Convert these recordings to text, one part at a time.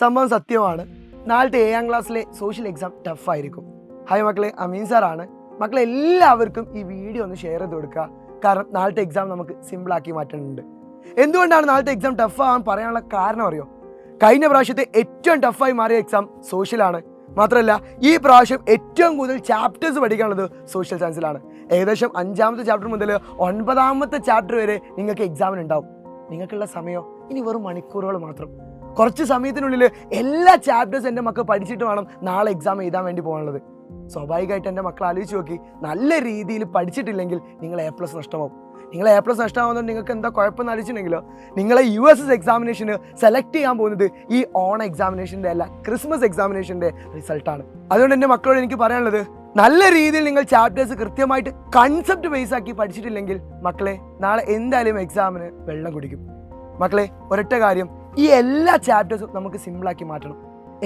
സംഭവം സത്യമാണ്. നാളത്തെ 7ാം ക്ലാസ്സിലെ സോഷ്യൽ എക്സാം ടഫായിരിക്കും. ഹായ് മക്കളെ, അമീൻ സാറാണ്. മക്കളെ എല്ലാവർക്കും ഈ വീഡിയോ ഒന്ന് ഷെയർ ചെയ്ത് കൊടുക്കുക. കാരണം നാളത്തെ എക്സാം നമുക്ക് സിമ്പിളാക്കി മാറ്റുന്നുണ്ട്. എന്തുകൊണ്ടാണ് നാളത്തെ എക്സാം ടഫാകാൻ പറയാനുള്ള കാരണം അറിയോ? കഴിഞ്ഞ പ്രാവശ്യത്തെ ഏറ്റവും ടഫായി മാറിയ എക്സാം സോഷ്യലാണ്. മാത്രമല്ല ഈ പ്രാവശ്യം ഏറ്റവും കൂടുതൽ ചാപ്റ്റേഴ്സ് പഠിക്കാനുള്ളത് സോഷ്യൽ സയൻസിലാണ്. ഏകദേശം 5ാമത്തെ ചാപ്റ്റർ മുതൽ 9ാമത്തെ ചാപ്റ്റർ വരെ നിങ്ങൾക്ക് എക്സാമിനുണ്ടാവും. നിങ്ങൾക്കുള്ള സമയം ഇനി വെറും മണിക്കൂറുകൾ മാത്രം. കുറച്ച് സമയത്തിനുള്ളിൽ എല്ലാ ചാപ്റ്റേഴ്സ് എൻ്റെ മക്കൾ പഠിച്ചിട്ട് വേണം നാളെ എക്സാം എഴുതാൻ വേണ്ടി പോകാനുള്ളത്. സ്വാഭാവികമായിട്ട് എൻ്റെ മക്കൾ ആലോചിച്ച് നോക്കി, നല്ല രീതിയിൽ പഠിച്ചിട്ടില്ലെങ്കിൽ നിങ്ങൾ A+ നഷ്ടമാവും. നിങ്ങൾ A+ നഷ്ടമാകുന്നത് നിങ്ങൾക്ക് എന്താ കുഴപ്പമെന്ന് ആലോചിച്ചിട്ടുണ്ടെങ്കിലോ, നിങ്ങളെ USS എക്സാമിനേഷന് സെലക്ട് ചെയ്യാൻ പോകുന്നത് ഈ ഓണ എക്സാമിനേഷൻ്റെ അല്ല, ക്രിസ്മസ് എക്സാമിനേഷൻ്റെ റിസൾട്ടാണ്. അതുകൊണ്ട് എൻ്റെ മക്കളോട് എനിക്ക് പറയാനുള്ളത്, നല്ല രീതിയിൽ നിങ്ങൾ ചാപ്റ്റേഴ്സ് കൃത്യമായിട്ട് കൺസെപ്റ്റ് ബേസ് ആക്കി പഠിച്ചിട്ടില്ലെങ്കിൽ മക്കളെ നാളെ എന്തായാലും എക്സാമിന് വെള്ളം കുടിക്കും. മക്കളെ ഒരൊറ്റ കാര്യം, ഈ എല്ലാ ചാപ്റ്റേഴ്സും നമുക്ക് സിമ്പിളാക്കി മാറ്റണം.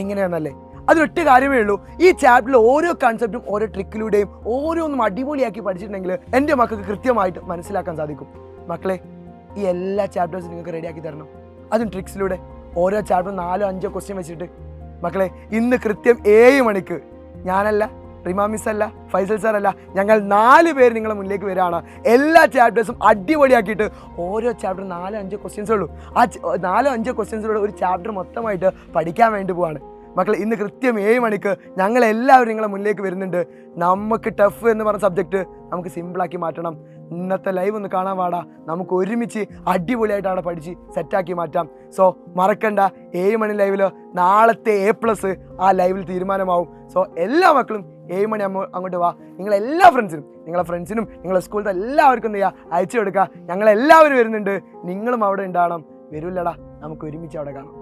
എങ്ങനെയാണെന്നല്ലേ? അതൊരൊറ്റ കാര്യമേ ഉള്ളൂ. ഈ ചാപ്റ്ററിൽ ഓരോ കൺസെപ്റ്റും ഓരോ ട്രിക്കിലൂടെയും ഓരോന്നും അടിപൊളിയാക്കി പഠിച്ചിട്ടുണ്ടെങ്കിൽ എൻ്റെ മക്കൾക്ക് കൃത്യമായിട്ട് മനസ്സിലാക്കാൻ സാധിക്കും. മക്കളെ ഈ എല്ലാ ചാപ്റ്റേഴ്സും നിങ്ങൾക്ക് റെഡിയാക്കി തരണം, അതും ട്രിക്സിലൂടെ. ഓരോ ചാപ്റ്ററും 4-5 ക്വസ്റ്റ്യൻ വെച്ചിട്ട്. മക്കളെ ഇന്ന് കൃത്യം 7 മണിക്ക് ഞാനല്ല, റിമ മിസ് അല്ല, ഫൈസൽ സാർ അല്ല, ഞങ്ങൾ 4 പേര് നിങ്ങളുടെ മുന്നിലേക്ക് വരികയാണ്. എല്ലാ ചാപ്റ്റേഴ്സും അടിപൊളിയാക്കിയിട്ട് ഓരോ ചാപ്റ്റർ 4-5 ക്വസ്റ്റ്യൻസേ ഉള്ളൂ. ആ 4-5 ക്വസ്റ്റ്യൻസിലൂടെ ഒരു ചാപ്റ്റർ മൊത്തമായിട്ട് പഠിക്കാൻ വേണ്ടി പോവാണ്. മക്കൾ ഇന്ന് കൃത്യം 7 മണിക്ക് ഞങ്ങളെല്ലാവരും നിങ്ങളെ മുന്നിലേക്ക് വരുന്നുണ്ട്. നമുക്ക് ടഫ് എന്ന് പറഞ്ഞ സബ്ജക്റ്റ് നമുക്ക് സിമ്പിളാക്കി മാറ്റണം. ഇന്നത്തെ ലൈവ് ഒന്ന് കാണാൻ പാടാ, നമുക്ക് ഒരുമിച്ച് അടിപൊളിയായിട്ട് അവിടെ പഠിച്ച് സെറ്റാക്കി മാറ്റാം. സോ മറക്കണ്ട, 7 മണി ലൈവിൽ നാളത്തെ A+ ആ ലൈവിൽ തീരുമാനമാവും. സോ എല്ലാ മക്കളും 7 മണി അങ്ങോട്ട് വാ. നിങ്ങളെല്ലാ നിങ്ങളെ ഫ്രണ്ട്സിനും നിങ്ങളെ സ്കൂളിലത്തെ എല്ലാവർക്കും എന്ത് ചെയ്യുക, അയച്ചു കൊടുക്കുക. ഞങ്ങളെല്ലാവരും വരുന്നുണ്ട്, നിങ്ങളും അവിടെ ഉണ്ടാവണം. വരില്ലടാ, നമുക്ക് ഒരുമിച്ച് അവിടെ കാണാം.